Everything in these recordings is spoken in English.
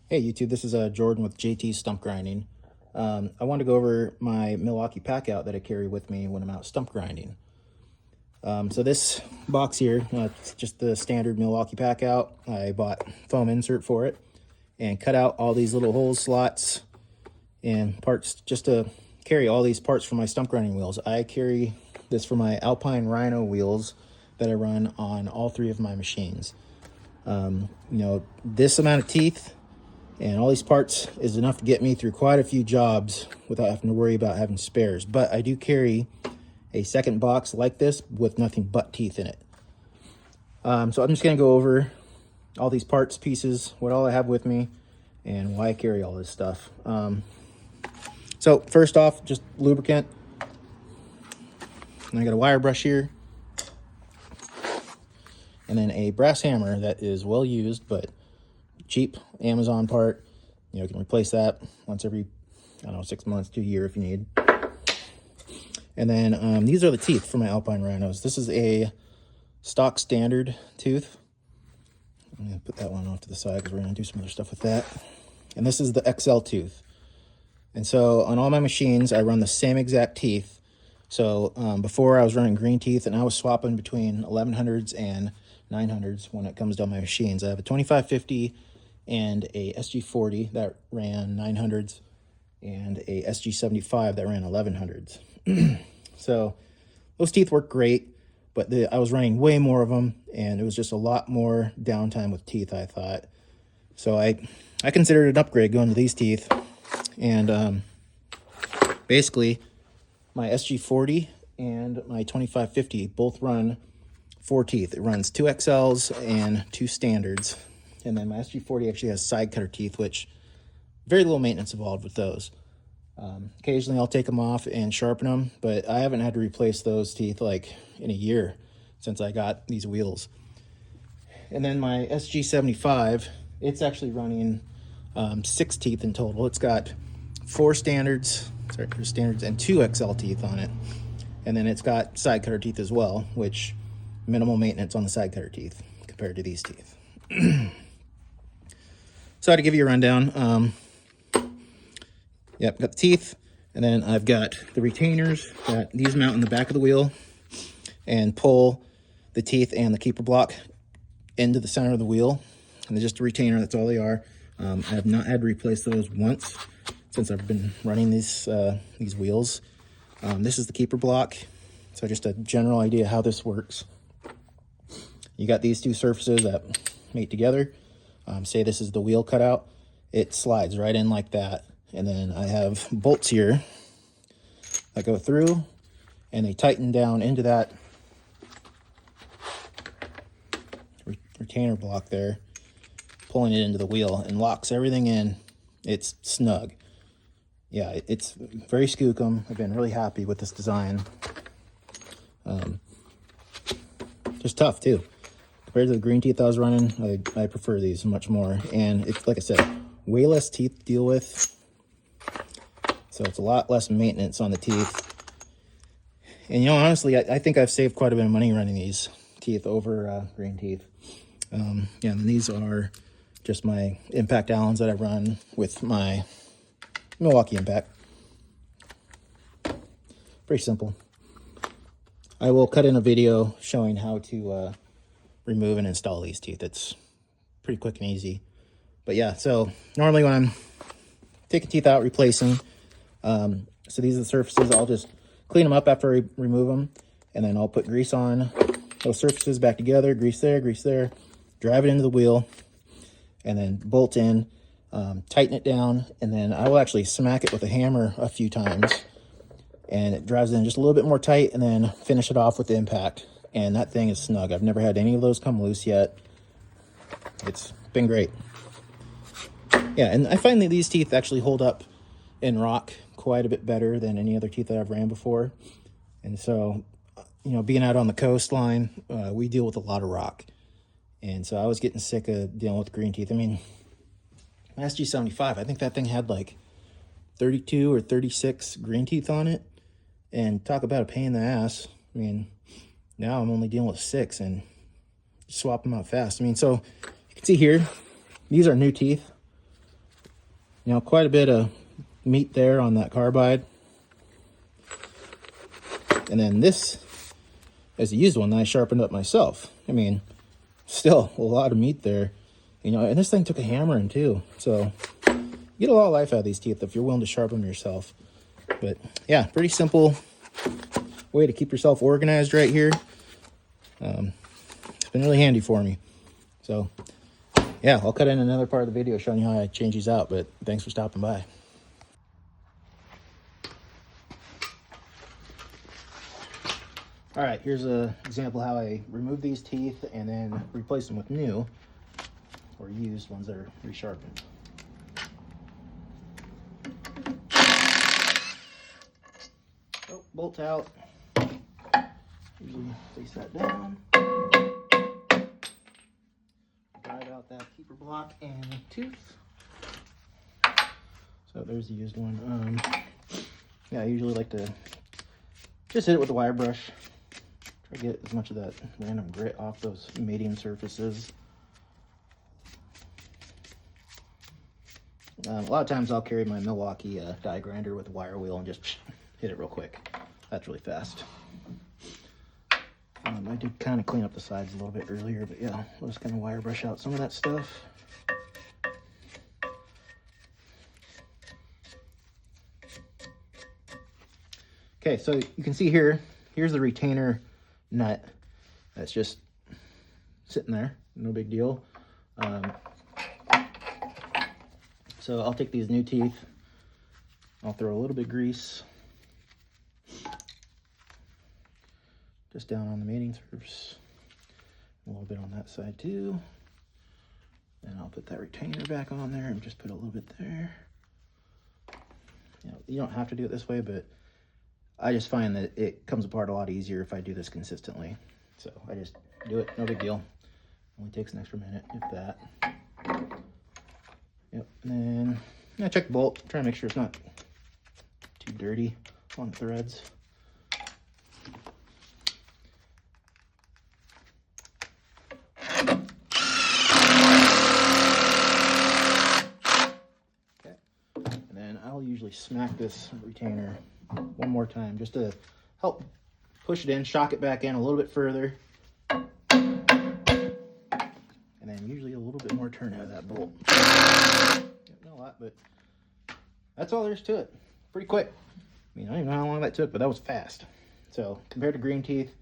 Hey YouTube, this is Jordan with JT Stump Grinding. I wanted to go over my Milwaukee pack out that I carry with me when I'm out stump grinding. So this box here, it's just the standard Milwaukee pack out. I bought foam insert for it and cut out all these little holes, slots, and parts just to carry all these parts for my stump grinding wheels. I carry this for my Alpine Rhino wheels that I run on all three of my machines. This amount of teeth and all these parts is enough to get me through quite a few jobs without having to worry about having spares. But I do carry a second box like this with nothing but teeth in it. So I'm just going to go over all these parts, pieces, what all I have with me, and why I carry all this stuff. So first off, just lubricant. And I got a wire brush here. And then a brass hammer that is well used, but cheap Amazon part. You can replace that once every, 6 months to a year if you need. And then these are the teeth for my Alpine Rhinos. This is a stock standard tooth. I'm going to put that one off to the side because we're going to do some other stuff with that. And this is the XL tooth. And so on all my machines, I run the same exact teeth. So before I was running green teeth, and I was swapping between 1100s and 900s when it comes down my machines. I have a 2550 and a SG40 that ran 900s and a SG75 that ran 1100s. So those teeth work great, but I was running way more of them, and it was just a lot more downtime with teeth, I thought. So I considered an upgrade going to these teeth, and basically my SG40 and my 2550 both run 4 teeth. It runs 2 XLs and 2 standards. And then my SG40 actually has side cutter teeth, which very little maintenance involved with those. Occasionally I'll take them off and sharpen them, but I haven't had to replace those teeth like in a year since I got these wheels. And then my SG75, it's actually running 6 teeth in total. It's got 4 standards and 2 XL teeth on it. And then it's got side cutter teeth as well, which minimal maintenance on the side cutter teeth compared to these teeth. So to give you a rundown, got the teeth, and then I've got the retainers that these mount in the back of the wheel and pull the teeth and the keeper block into the center of the wheel. And they're just a retainer, that's all they are. I have not had to replace those once since I've been running these wheels. This is the keeper block, so just a general idea how this works. You got these two surfaces that mate together. Say this is the wheel cutout. It slides right in like that. And then I have bolts here that go through, and they tighten down into that retainer block there, pulling it into the wheel, and locks everything in. It's snug. Yeah, it's very skookum. I've been really happy with this design. Just tough too. Compared to the green teeth I was running, I prefer these much more. And it's, like I said, way less teeth to deal with. So it's a lot less maintenance on the teeth. And honestly, I think I've saved quite a bit of money running these teeth over green teeth. And these are just my impact Allens that I run with my Milwaukee Impact. Pretty simple. I will cut in a video showing how to remove and install these teeth. It's pretty quick and easy. But yeah, so normally when I'm taking teeth out, replacing, so these are the surfaces. I'll just clean them up after I remove them, and then I'll put grease on those surfaces back together, grease there, drive it into the wheel, and then bolt in, tighten it down, and then I will actually smack it with a hammer a few times, and it drives in just a little bit more tight, and then finish it off with the impact. And that thing is snug. I've never had any of those come loose yet. It's been great. Yeah, and I find that these teeth actually hold up in rock quite a bit better than any other teeth that I've ran before. And so, being out on the coastline, we deal with a lot of rock. And so I was getting sick of dealing with green teeth. I mean, my SG75, I think that thing had like 32 or 36 green teeth on it. And talk about a pain in the ass. I mean, now I'm only dealing with 6 and swap them out fast. I mean, so you can see here, these are new teeth. You know, quite a bit of meat there on that carbide. And then this is a used one that I sharpened up myself. I mean, still a lot of meat there. You know, and this thing took a hammering too. So you get a lot of life out of these teeth if you're willing to sharpen them yourself. But yeah, pretty simple way to keep yourself organized right here. It's been really handy for me. So yeah, I'll cut in another part of the video showing you how I change these out, but thanks for stopping by. All right, here's an example how I remove these teeth and then replace them with new or used ones that are resharpened. Oh, bolt out. Usually place that down. Drive out that keeper block and tooth. So there's the used one. Yeah, I usually like to just hit it with a wire brush. Try to get as much of that random grit off those mating surfaces. A lot of times I'll carry my Milwaukee die grinder with a wire wheel and just hit it real quick. That's really fast. I did kind of clean up the sides a little bit earlier, but yeah, I'll just kind of wire brush out some of that stuff. Okay, so you can see here, here's the retainer nut that's just sitting there, no big deal. So I'll take these new teeth, I'll throw a little bit of grease just down on the mating surface, a little bit on that side too. And I'll put that retainer back on there and just put a little bit there. You know, you don't have to do it this way, but I just find that it comes apart a lot easier if I do this consistently. So I just do it, no big deal. Only takes an extra minute, if that. Yep, and then I check the bolt, try to make sure it's not too dirty on the threads. Okay, and then I'll usually smack this retainer one more time just to help push it in, shock it back in a little bit further, and then usually a little bit more turn out of that bolt. Not a lot, but that's all there is to it. Pretty quick. I mean, I don't even know how long that took, but that was fast. So compared to green teeth,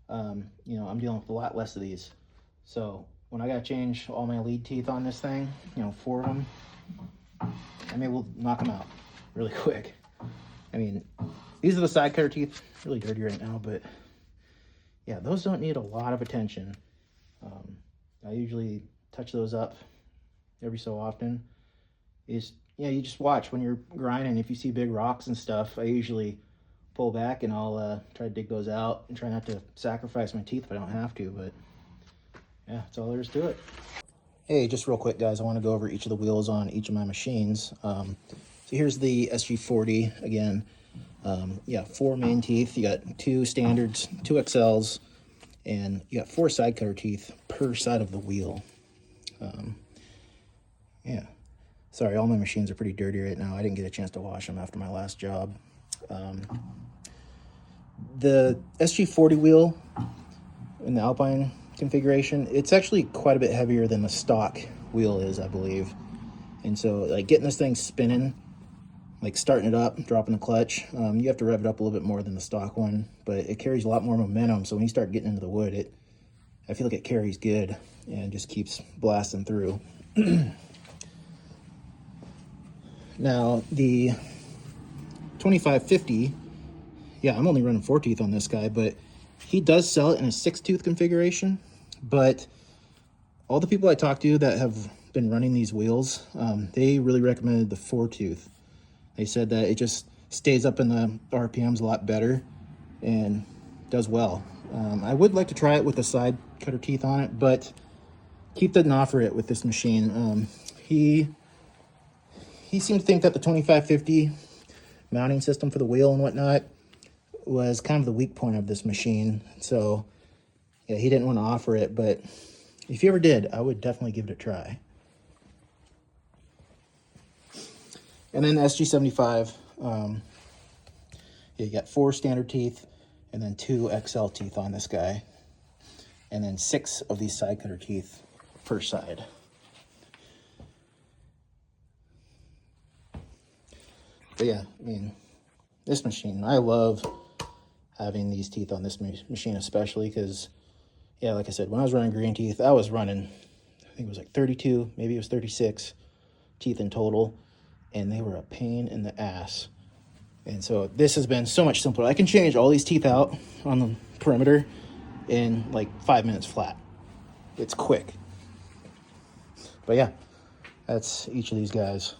you know, I'm dealing with a lot less of these. So when I gotta change all my lead teeth on this thing, you know, 4 of them, I may will knock them out really quick. I mean, these are the side cutter teeth, really dirty right now, but yeah, those don't need a lot of attention. I usually touch those up every so often. Yeah, you just watch when you're grinding. If you see big rocks and stuff, I usually pull back and I'll try to dig those out and try not to sacrifice my teeth if I don't have to, but yeah, that's all there is to it. Hey, just real quick, guys, I want to go over each of the wheels on each of my machines. So here's the SG40 again. Yeah, 4 main teeth. You got 2 standards, 2 XLs, and you got 4 side cutter teeth per side of the wheel. Yeah, sorry, all my machines are pretty dirty right now. I didn't get a chance to wash them after my last job. The SG40 wheel in the Alpine configuration, it's actually quite a bit heavier than the stock wheel is, I believe. And so, like, getting this thing spinning, like starting it up, dropping the clutch, you have to rev it up a little bit more than the stock one, but it carries a lot more momentum. So when you start getting into the wood, I feel like it carries good and just keeps blasting through. Now the 2550, yeah, I'm only running 4 teeth on this guy, but he does sell it in a 6-tooth configuration. But all the people I talked to that have been running these wheels, they really recommended the 4-tooth. They said that it just stays up in the RPMs a lot better and does well. I would like to try it with the side cutter teeth on it, but Keith didn't offer it with this machine. He seemed to think that the 2550 mounting system for the wheel and whatnot was kind of the weak point of this machine. So yeah, he didn't want to offer it, but if you ever did, I would definitely give it a try. And then SG75, you got 4 standard teeth and then 2 XL teeth on this guy. And then 6 of these side cutter teeth per side. But yeah, I mean, this machine, I love having these teeth on this machine especially because, yeah, like I said, when I was running green teeth, I was running, I think it was like 32, maybe it was 36 teeth in total, and they were a pain in the ass. And so this has been so much simpler. I can change all these teeth out on the perimeter in like 5 minutes flat. It's quick. But yeah, that's each of these guys.